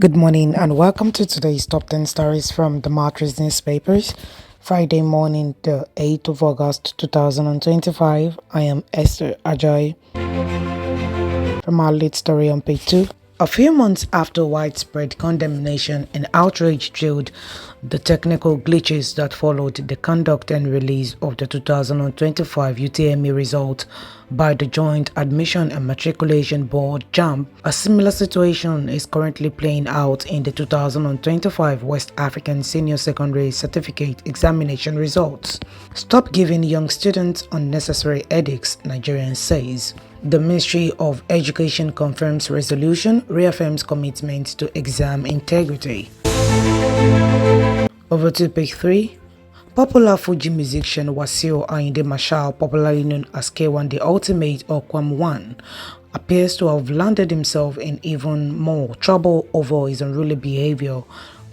Good morning and welcome to today's top 10 stories from the TheMatrix newspapers. Friday morning, the 8th of August 2025. I am Esther Ajayi from our lead story on page 2. A few months after widespread condemnation and outrage trailed the technical glitches that followed the conduct and release of the 2025 UTME result by the Joint Admission and Matriculation Board (JAMB), a similar situation is currently playing out in the 2025 West African Senior Secondary Certificate Examination results. Stop giving young students unnecessary headaches, Nigerian says. The Ministry of Education confirms resolution, reaffirms commitment to exam integrity. Over to page 3. Popular Fuji musician Wasiu Ayinde Marshal, popularly known as K1 the Ultimate or Kwam1, appears to have landed himself in even more trouble over his unruly behavior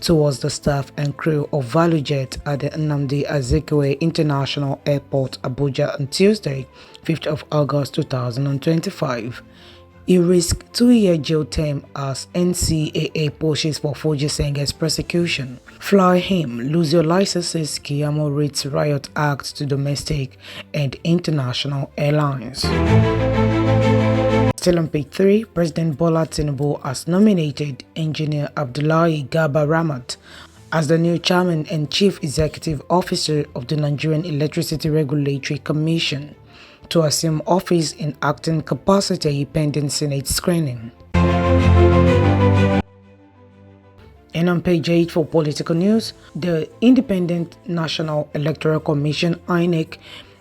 towards the staff and crew of ValueJet at the Nnamdi Azikiwe International Airport, Abuja on Tuesday, 5th of August 2025. He risked 2-year jail term as NCAA pushes for Fuji singer's prosecution. Fly him, lose your licenses, Kiyamo reads riot act to domestic and international airlines. Still on page 3, President Bola Tinubu has nominated Engineer Abdullahi Garba Ramat as the new chairman and chief executive officer of the Nigerian Electricity Regulatory Commission to assume office in acting capacity pending Senate screening. And on page 8 for political news, the Independent National Electoral Commission (INEC)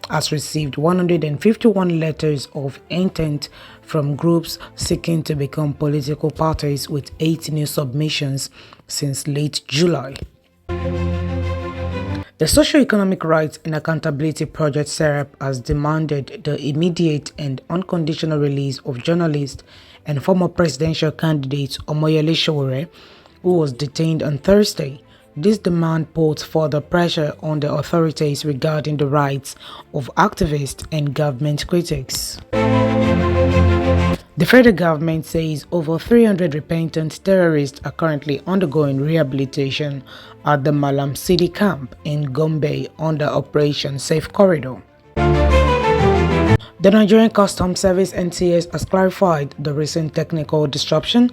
has received 151 letters of intent from groups seeking to become political parties, with 8 new submissions since late July. The Socio-Economic Rights and Accountability Project (SERAP) has demanded the immediate and unconditional release of journalist and former presidential candidate Omoyele Sowore, who was detained on Thursday. This demand puts further pressure on the authorities regarding the rights of activists and government critics. The federal government says over 300 repentant terrorists are currently undergoing rehabilitation at the Malam City camp in Gombe under Operation Safe Corridor. The Nigerian Customs Service (NCS) has clarified the recent technical disruption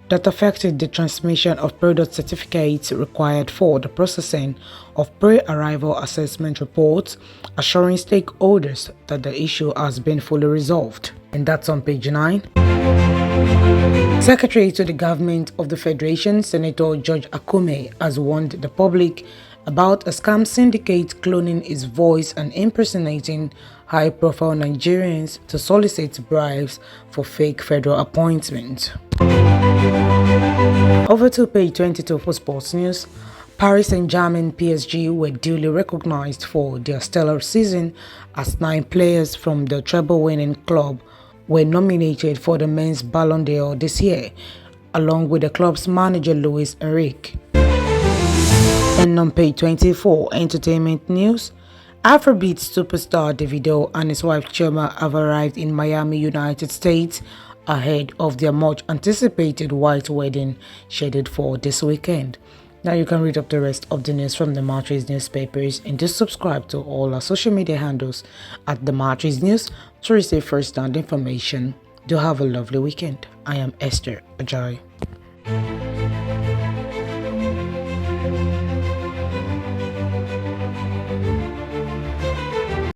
that affected the transmission of product certificates required for the processing of pre-arrival assessment reports, assuring stakeholders that the issue has been fully resolved. And that's on page 9. Secretary to the Government of the Federation, Senator George Akume, has warned the public about a scam syndicate cloning his voice and impersonating high-profile Nigerians to solicit bribes for fake federal appointments. Over to page 22 for sports news. Paris Saint-Germain PSG were duly recognized for their stellar season as 9 players from the treble-winning club were nominated for the men's Ballon d'Or this year, along with the club's manager Luis Enrique. And on page 24, entertainment news. Afrobeat superstar Davido and his wife Chioma have arrived in Miami, United States, ahead of their much-anticipated white wedding scheduled for this weekend. Now you can read up the rest of the news from the TheMatrix newspapers and just subscribe to all our social media handles at TheMatrix News to receive first-hand information. Do have a lovely weekend. I am Esther Ajayi.